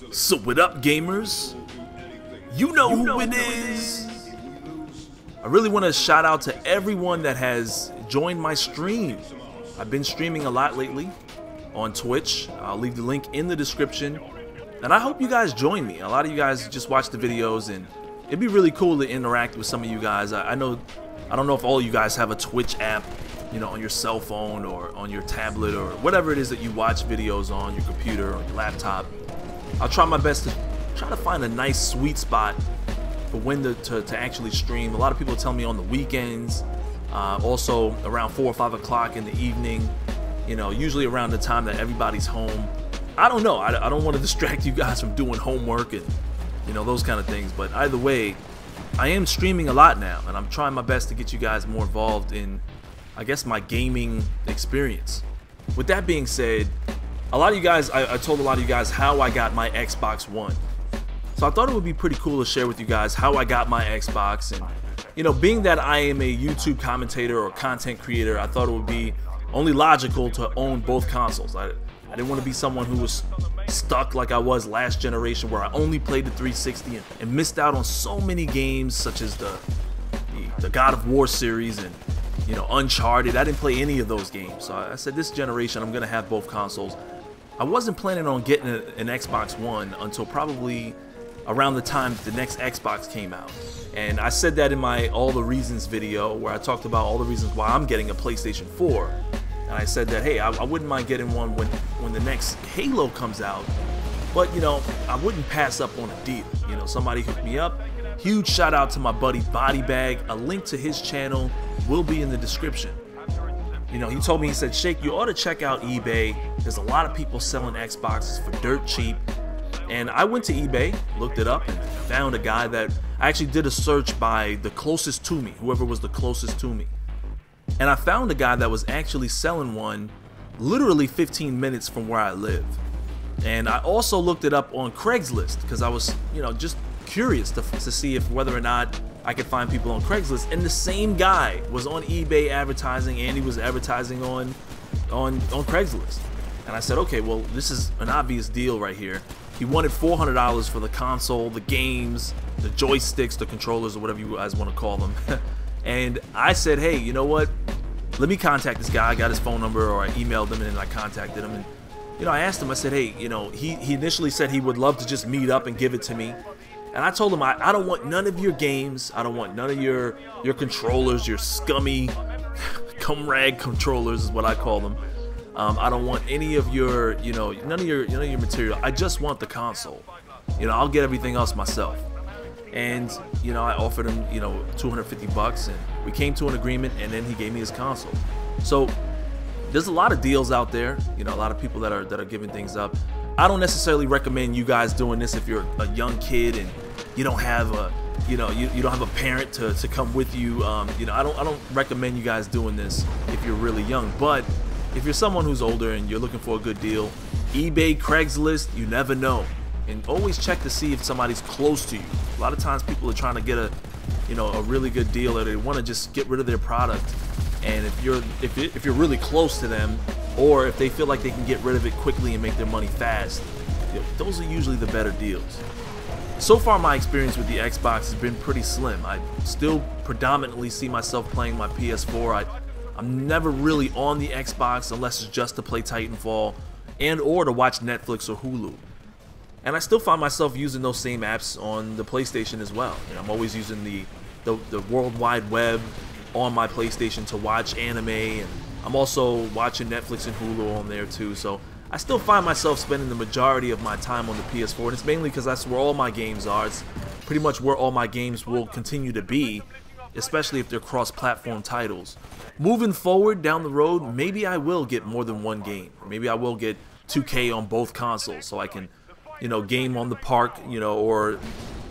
So what up, gamers? You know who it is. I really want to shout out to everyone that has joined my stream. I've been streaming a lot lately on Twitch. I'll leave the link in the description. And I hope you guys join me. A lot of you guys just watch the videos, and it'd be really cool to interact with some of you guys. I don't know if all of you guys have a Twitch app, you know, on your cell phone or on your tablet or whatever it is that you watch videos on, your computer or your laptop. I'll try my best to try to find a nice sweet spot for when to actually stream. A lot of people tell me on the weekends, also around 4 or 5 o'clock in the evening, you know, usually around the time that everybody's home. I don't know. I don't want to distract you guys from doing homework and, you know, those kind of things. But either way, I am streaming a lot now, and I'm trying my best to get you guys more involved in, I guess, my gaming experience. With that being said, a lot of you guys, I told a lot of you guys how I got my Xbox One. So I thought it would be pretty cool to share with you guys how I got my Xbox. And, you know, being that I am a YouTube commentator or content creator, I thought it would be only logical to own both consoles. I didn't want to be someone who was stuck like I was last generation, where I only played the 360 and missed out on so many games such as the God of War series and, you know, Uncharted. I didn't play any of those games. So I said this generation I'm going to have both consoles. I wasn't planning on getting an Xbox One until probably around the time the next Xbox came out. And I said that in my All the Reasons video, where I talked about all the reasons why I'm getting a PlayStation 4. And I said that, hey, I wouldn't mind getting one when the next Halo comes out. But, you know, I wouldn't pass up on a deal. You know, somebody hooked me up. Huge shout out to my buddy BodyBag. A link to his channel will be in the description. You know, he told me, he said, Shake, you ought to check out eBay. There's a lot of people selling Xboxes for dirt cheap. And I went to eBay, looked it up, and found a guy that I actually did a search by the closest to me, whoever was the closest to me. And I found a guy that was actually selling one literally 15 minutes from where I live. And I also looked it up on Craigslist because I was, you know, just curious to see if whether or not I could find people on Craigslist. And the same guy was on eBay advertising, and he was advertising on Craigslist. And I said, okay, well, this is an obvious deal right here. He wanted $400 for the console, the games, the joysticks, the controllers, or whatever you guys want to call them. And I said, hey, you know what? Let me contact this guy. I got his phone number, or I emailed him, and I contacted him. And, you know, I asked him, I said, hey, you know, he initially said he would love to just meet up and give it to me. And I told him, I don't want none of your games. I don't want none of your controllers, your scummy cum rag controllers is what I call them. I don't want any of your, you know, none of your material. I just want the console. You know, I'll get everything else myself. And, you know, I offered him, you know, $250, and we came to an agreement, and then he gave me his console. So there's a lot of deals out there, you know, a lot of people that are giving things up. I don't necessarily recommend you guys doing this if you're a young kid and you don't have a, you know, you don't have a parent to come with you. You know, I don't recommend you guys doing this if you're really young. But if you're someone who's older and you're looking for a good deal, eBay, Craigslist, you never know. And always check to see if somebody's close to you. A lot of times people are trying to get a, you know, a really good deal, or they want to just get rid of their product. And if you're really close to them, or if they feel like they can get rid of it quickly and make their money fast, you know, those are usually the better deals. So far, my experience with the Xbox has been pretty slim. I still predominantly see myself playing my PS4. I'm never really on the Xbox unless it's just to play Titanfall and or to watch Netflix or Hulu. And I still find myself using those same apps on the PlayStation as well. You know, I'm always using the World Wide Web on my PlayStation to watch anime, and I'm also watching Netflix and Hulu on there too. So I still find myself spending the majority of my time on the PS4, and it's mainly because that's where all my games are. It's pretty much where all my games will continue to be, especially if they're cross-platform titles. Moving forward down the road, maybe I will get more than one game. Maybe I will get 2K on both consoles, so I can, you know, game on the park, you know, or,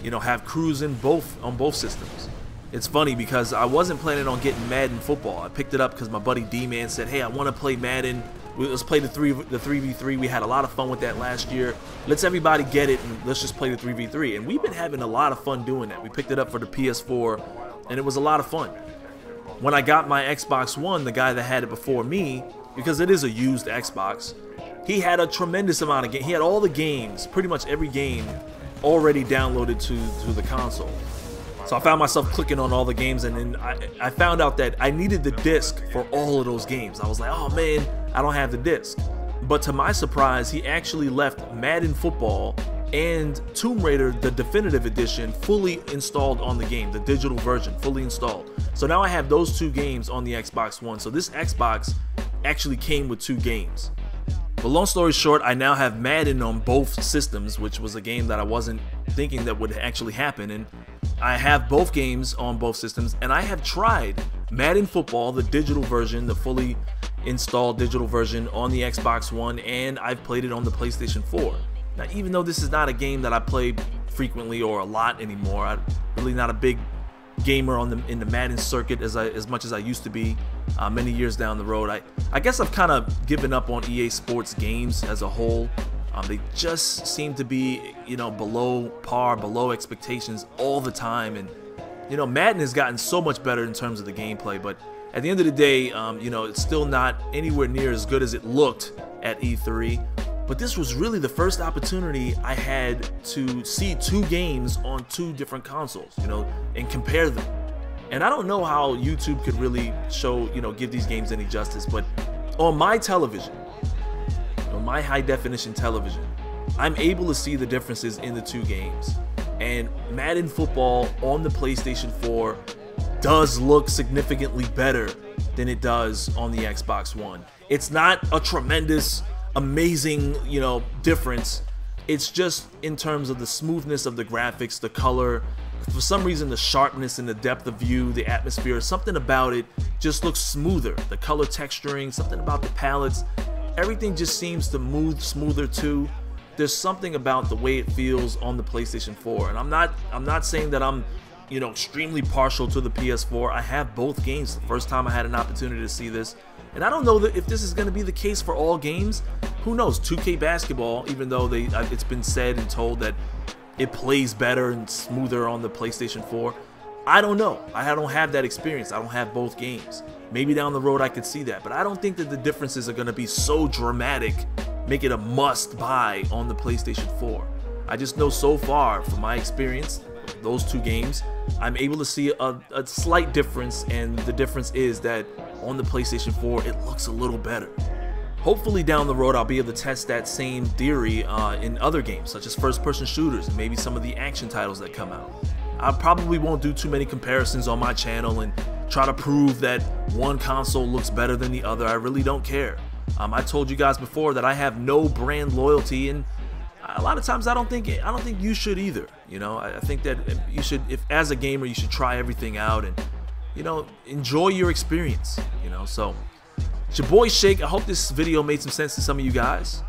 you know, have crews in on both systems. It's funny because I wasn't planning on getting Madden football. I picked it up because my buddy D-Man said, hey, I want to play Madden. Let's play the 3v3. We had a lot of fun with that last year. Let's everybody get it, and let's just play the 3v3. And we've been having a lot of fun doing that. We picked it up for the PS4, and it was a lot of fun. When I got my Xbox One, the guy that had it before me, because it is a used Xbox, he had a tremendous amount of games. He had all the games, pretty much every game, already downloaded to the console. So I found myself clicking on all the games, and then I found out that I needed the disc for all of those games. I was like, oh man, I don't have the disc. But to my surprise, he actually left Madden Football and Tomb Raider, the definitive edition, fully installed on the game, the digital version, fully installed. So now I have those 2 games on the Xbox One. So this Xbox actually came with 2 games. But long story short, I now have Madden on both systems, which was a game that I wasn't thinking that would actually happen. And I have both games on both systems, and I have tried Madden Football, the digital version, the fully installed digital version on the Xbox One, and I've played it on the PlayStation 4. Now, even though this is not a game that I play frequently or a lot anymore, I'm really not a big gamer in the Madden circuit as much as I used to be many years down the road. I guess I've kind of given up on EA Sports games as a whole. They just seem to be, you know, below par, below expectations all the time. And, you know, Madden has gotten so much better in terms of the gameplay, but at the end of the day, you know, it's still not anywhere near as good as it looked at E3. But this was really the first opportunity I had to see 2 games on 2 different consoles, you know, and compare them. And I don't know how YouTube could really show, you know, give these games any justice, but on my television, on my high definition television, I'm able to see the differences in the 2 games. And Madden Football on the PlayStation 4 does look significantly better than it does on the Xbox One. It's not a tremendous, amazing, you know, difference. It's just in terms of the smoothness of the graphics, the color, for some reason the sharpness and the depth of view, the atmosphere, something about it just looks smoother. The color texturing, something about the palettes, everything just seems to move smoother too. There's something about the way it feels on the PlayStation 4, and I'm not saying that I'm, you know, extremely partial to the PS4. I have both games. The first time I had an opportunity to see this. And I don't know that if this is going to be the case for all games. Who knows? 2K Basketball, even though it's been said and told that it plays better and smoother on the PlayStation 4. I don't know. I don't have that experience. I don't have both games. Maybe down the road I could see that. But I don't think that the differences are going to be so dramatic, make it a must buy on the PlayStation 4. I just know so far from my experience, those 2 games, I'm able to see a slight difference, and the difference is that on the PlayStation 4 it looks a little better. Hopefully down the road I'll be able to test that same theory in other games, such as first-person shooters and maybe some of the action titles that come out. I probably won't do too many comparisons on my channel and try to prove that one console looks better than the other. I really don't care. I told you guys before that I have no brand loyalty, and a lot of times I don't think you should either. You know, I think that you should, if as a gamer, you should try everything out and, you know, enjoy your experience. You know, so it's your boy Shake. I hope this video made some sense to some of you guys.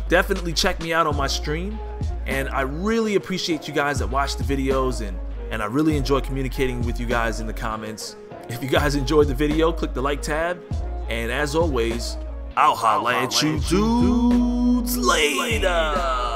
Definitely check me out on my stream, and I really appreciate you guys that watch the videos, and I really enjoy communicating with you guys in the comments. If you guys enjoyed the video, click the like tab, and as always, I'll holla at you dudes later.